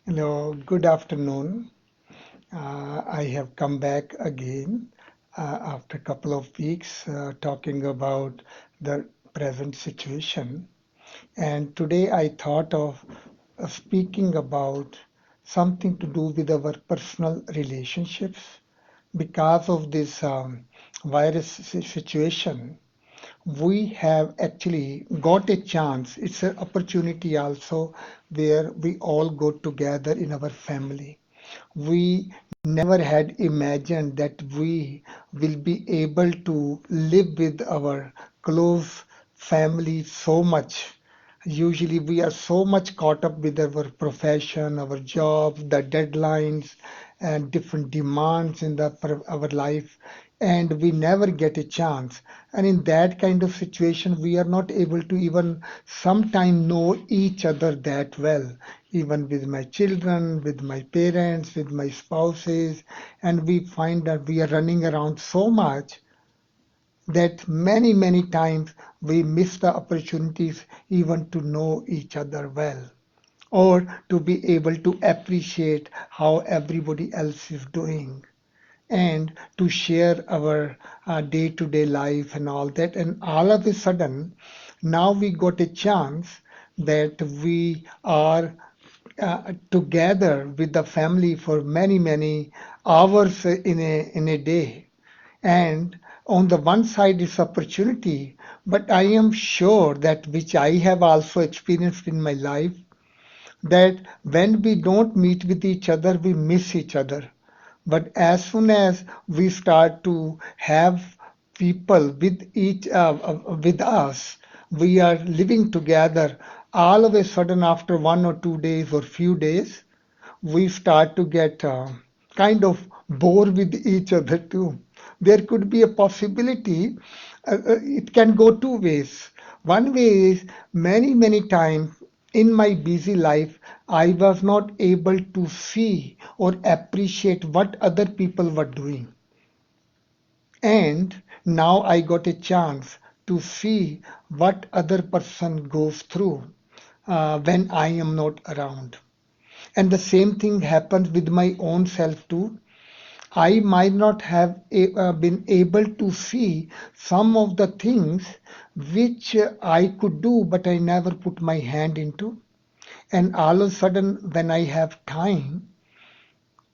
Hello, good afternoon. I have come back again after a couple of weeks talking about the present situation. And today I thought of speaking about something to do with our personal relationships. Because of this virus situation, we have actually got a chance. It's an opportunity also where we all go together in our family. We never had imagined that we will be able to live with our close family so much. Usually, we are so much caught up with our profession, our job, the deadlines, and different demands in our life, and we never get a chance. And in that kind of situation, we are not able to even sometime know each other that well, even with my children, with my parents, with my spouses, and we find that we are running around so much that many times we miss the opportunities even to know each other well or to be able to appreciate how everybody else is doing and to share our day-to-day life and all that. And all of a sudden, now we got a chance that we are together with the family for many hours in a day. And on the one side is opportunity, but I am sure that which I have also experienced in my life, that when we don't meet with each other, we miss each other. But as soon as we start to have people with us, we are living together. All of a sudden, after 1 or 2 days or few days, we start to get kind of bored with each other too. There could be a possibility, it can go two ways. One way is many times in my busy life, I was not able to see or appreciate what other people were doing. And now I got a chance to see what other person goes through when I am not around. And the same thing happens with my own self too. I might not have been able to see some of the things which I could do, but I never put my hand into. And all of a sudden, when I have time,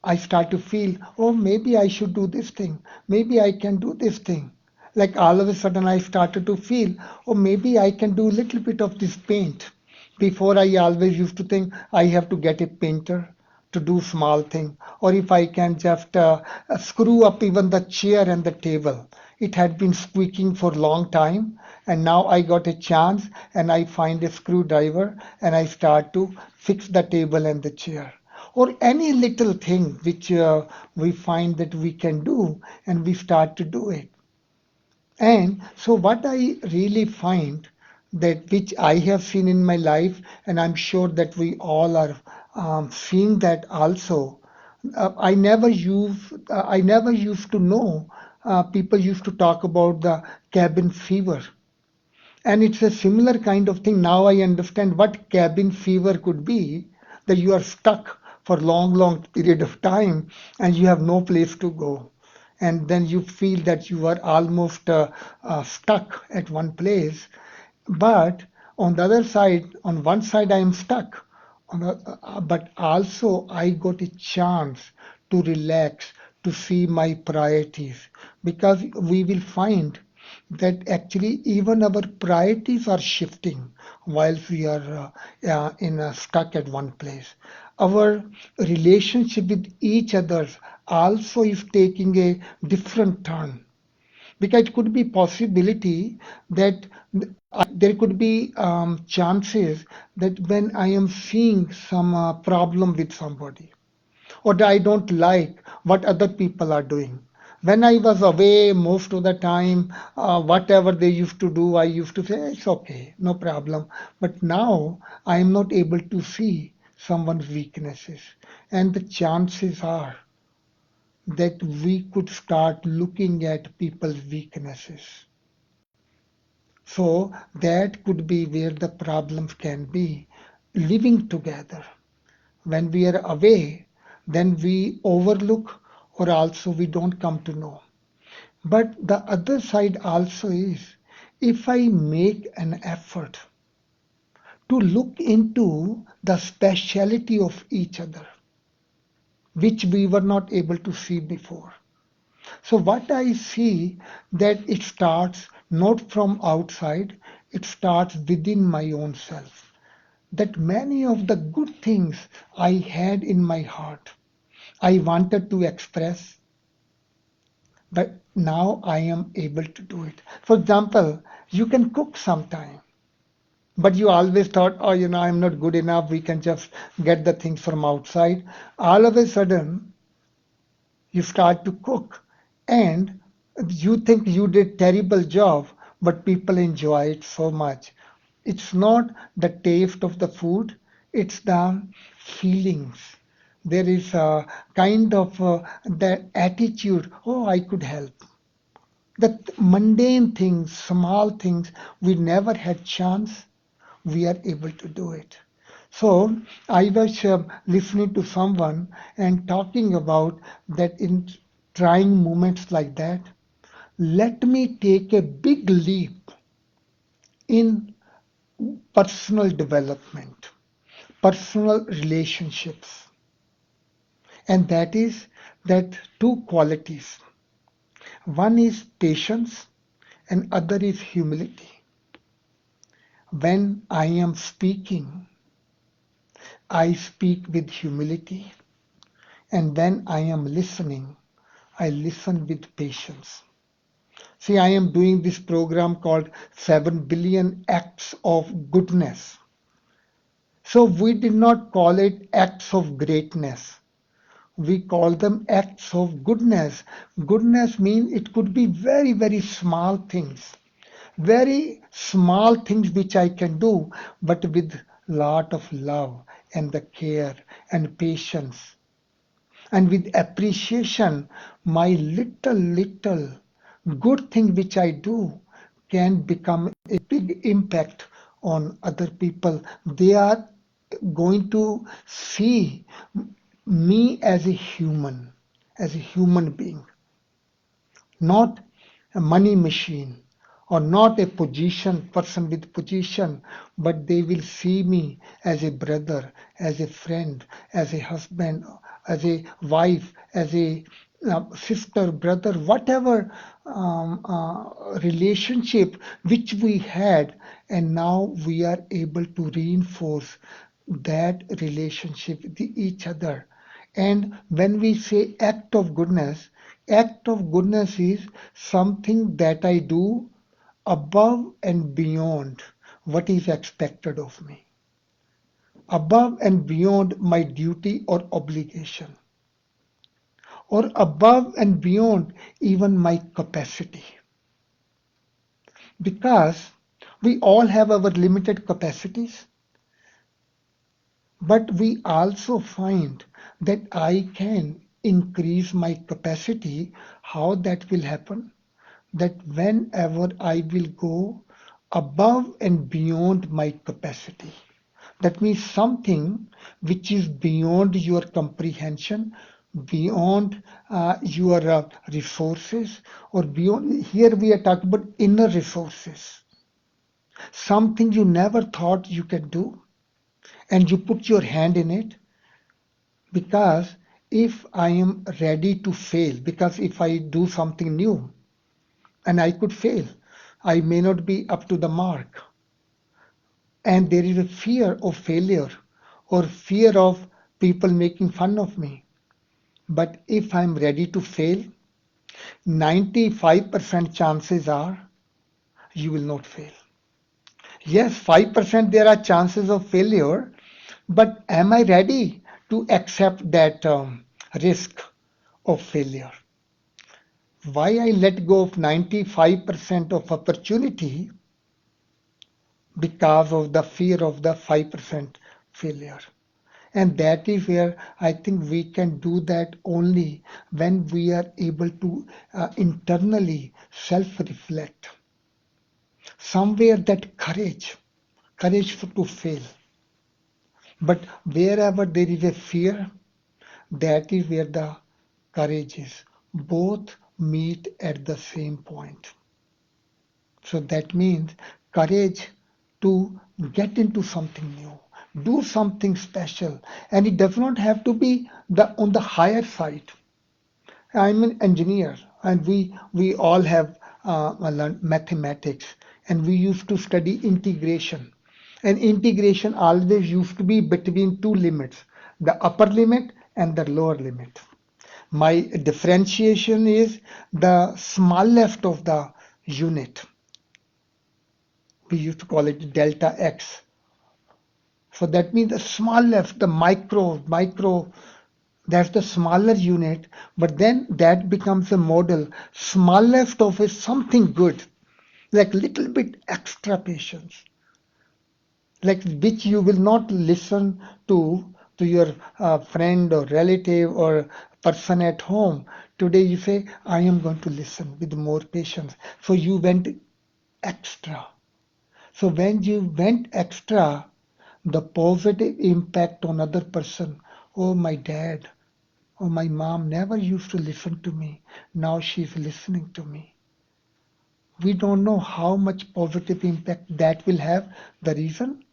I start to feel, oh, maybe I should do this thing. Maybe I can do this thing. Like all of a sudden, I started to feel, oh, maybe I can do a little bit of this paint. Before, I always used to think I have to get a painter to do small thing, or if I can just screw up even the chair and the table. It had been squeaking for a long time, and now I got a chance, and I find a screwdriver, and I start to fix the table and the chair or any little thing which we find that we can do and we start to do it. And so what I really find that which I have seen in my life, and I'm sure that we all are seeing that also. I never used to know. People used to talk about the cabin fever, and it's a similar kind of thing. Now I understand what cabin fever could be, that you are stuck for long period of time and you have no place to go. And then you feel that you are almost stuck at one place. But on the other side, on one side, I am stuck. But also, I got a chance to relax, to see my priorities. Because we will find that actually even our priorities are shifting whilst we are stuck at one place. Our relationship with each other also is taking a different turn, because it could be possibility that there could be chances that when I am seeing some problem with somebody, or that I don't like what other people are doing. When I was away most of the time, whatever they used to do, I used to say, it's okay, no problem. But now I am not able to see someone's weaknesses. And the chances are that we could start looking at people's weaknesses. So that could be where the problems can be living together. When we are away, then we overlook or also we don't come to know. But the other side also is if I make an effort to look into the speciality of each other, which we were not able to see before. So what I see that it starts not from outside, it starts within my own self. That many of the good things I had in my heart, I wanted to express, but now I am able to do it. For example, you can cook sometime, but you always thought, oh, I'm not good enough. We can just get the things from outside. All of a sudden, you start to cook and you think you did terrible job, but people enjoy it so much. It's not the taste of the food, it's the feelings. There is a kind of that attitude, oh, I could help. The mundane things, small things, we never had chance, we are able to do it. So I was listening to someone and talking about that in trying moments like that, let me take a big leap in personal development, personal relationships, and that is that two qualities. One is patience and other is humility. When I am speaking, I speak with humility, and when I am listening, I listen with patience. See, I am doing this program called 7 billion acts of goodness. So we did not call it acts of greatness. We call them acts of goodness. Goodness means it could be very, very small things. Very small things which I can do, but with lot of love and the care and patience. And with appreciation, my little good thing which I do can become a big impact on other people. They are going to see me as a human being, not a money machine or not a position person with position, but they will see me as a brother, as a friend, as a husband, as a wife, as a sister, brother, whatever relationship which we had, and now we are able to reinforce that relationship with each other. And when we say act of goodness is something that I do above and beyond what is expected of me, above and beyond my duty or obligation, or above and beyond even my capacity. Because we all have our limited capacities, but we also find that I can increase my capacity. How that will happen? That whenever I will go above and beyond my capacity, that means something which is beyond your comprehension, beyond your resources, or beyond, here we are talking about inner resources, something you never thought you can do, and you put your hand in it. Because if I am ready to fail, because if I do something new and I could fail, I may not be up to the mark, and there is a fear of failure or fear of people making fun of me. But if I'm ready to fail, 95% chances are you will not fail. Yes, 5% there are chances of failure, but am I ready to accept that risk of failure? Why I let go of 95% of opportunity? Because of the fear of the 5% failure. And that is where I think we can do that only when we are able to internally self reflect. Somewhere that courage to fail, But wherever there is a fear, that is where the courage is. Both meet at the same point. So that means courage to get into something new, do something special, and it does not have to be the on the higher side. I'm an engineer, and we all have learned mathematics, and we used to study integration. And integration always used to be between two limits, the upper limit and the lower limit. My differentiation is the small left of the unit. We used to call it delta x. So that means the small left, the micro, that's the smaller unit, but then that becomes a model. Small left of is something good, like little bit extra patience, like which you will not listen to your friend or relative or person at home. Today you say, I am going to listen with more patience. So you went extra. So when you went extra, the positive impact on other person, oh my dad, oh my mom never used to listen to me. Now she's listening to me. We don't know how much positive impact that will have. The reason?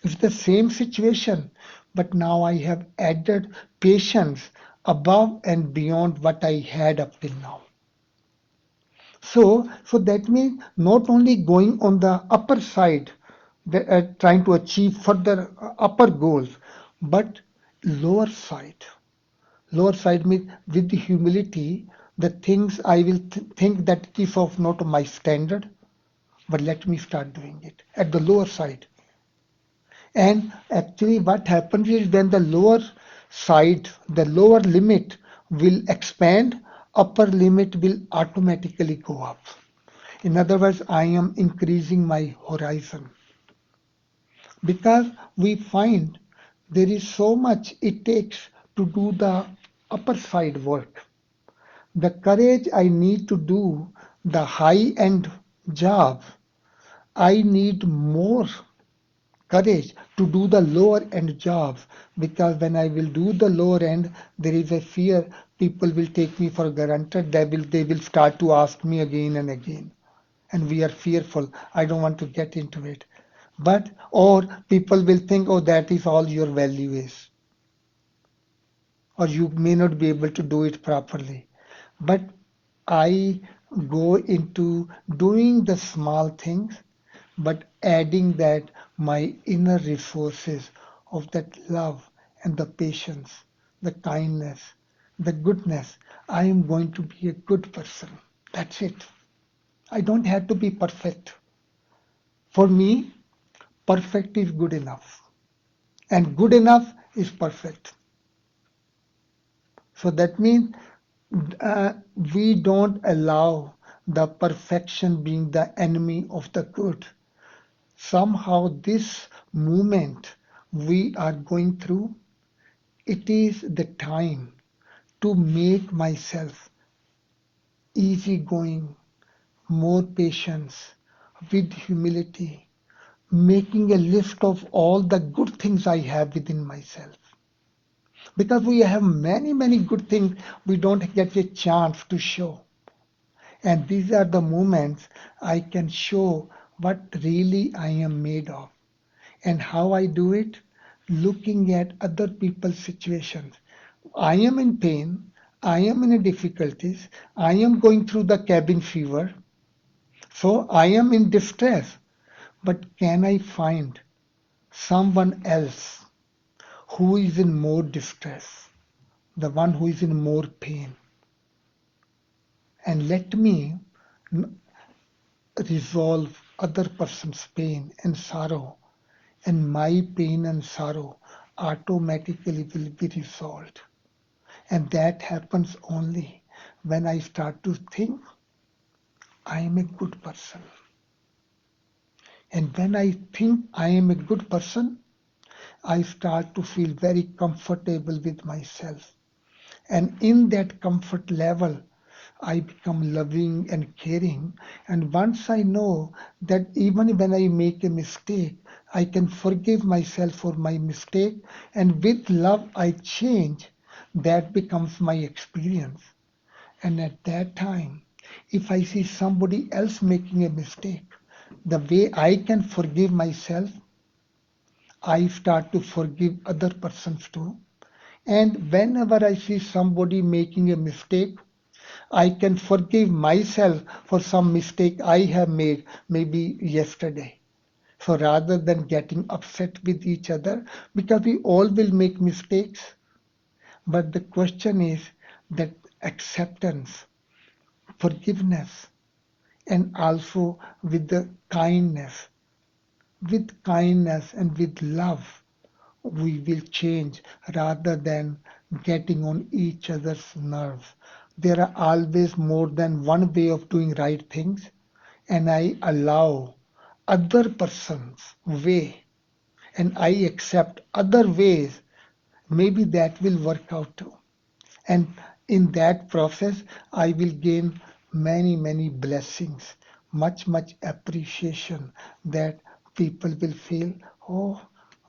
It's the same situation, but now I have added patience above and beyond what I had up till now. So that means not only going on the upper side, trying to achieve further upper goals, but lower side. Lower side means with the humility, the things I will think that it is of not my standard, but let me start doing it at the lower side. And actually, what happens is when the lower side, the lower limit will expand, upper limit will automatically go up. In other words, I am increasing my horizon because we find there is so much it takes to do the upper side work. The courage I need to do the high end job, I need more courage to do the lower end jobs because when I will do the lower end, there is a fear people will take me for granted. They will start to ask me again and again. And we are fearful. I don't want to get into it. But or people will think, oh, that is all your value is. Or you may not be able to do it properly. But I go into doing the small things, but adding that my inner resources of that love and the patience, the kindness, the goodness. I am going to be a good person. That's it. I don't have to be perfect. For me, perfect is good enough. And good enough is perfect. So that means uh, we don't allow the perfection being the enemy of the good. Somehow, this movement we are going through, it is the time to make myself easygoing, more patience, with humility, making a list of all the good things I have within myself. Because we have many, many good things we don't get a chance to show. And these are the moments I can show what really I am made of. And how I do it? Looking at other people's situations. I am in pain. I am in difficulties. I am going through the cabin fever. So I am in distress. But can I find someone else who is in more distress? The one who is in more pain. And let me resolve other person's pain and sorrow, and my pain and sorrow automatically will be resolved. And that happens only when I start to think I am a good person. And when I think I am a good person, I start to feel very comfortable with myself. And in that comfort level, I become loving and caring. And once I know that even when I make a mistake, I can forgive myself for my mistake, and with love I change. That becomes my experience. And at that time, if I see somebody else making a mistake, the way I can forgive myself, I start to forgive other persons too. And whenever I see somebody making a mistake, I can forgive myself for some mistake I have made maybe yesterday. So rather than getting upset with each other, because we all will make mistakes, but the question is that acceptance, forgiveness, and also with the kindness and with love, we will change rather than getting on each other's nerves. There are always more than one way of doing right things, and I allow other person's way and I accept other ways, maybe that will work out too. And in that process, I will gain many, many blessings, much appreciation that people will feel, oh,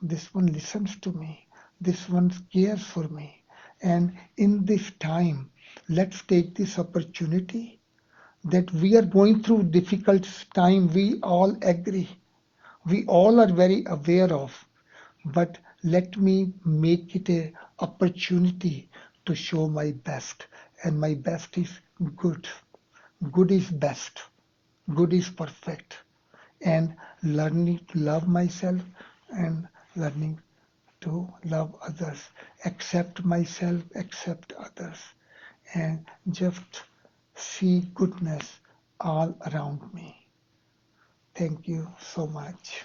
this one listens to me, this one cares for me. And in this time, let's take this opportunity that we are going through difficult time, we all agree. We all are very aware of, but let me make it a opportunity to show my best, and my best is good. Good is best. Good is perfect. And learning to love myself and learning to love others, accept myself, accept others, and just see goodness all around me. Thank you so much.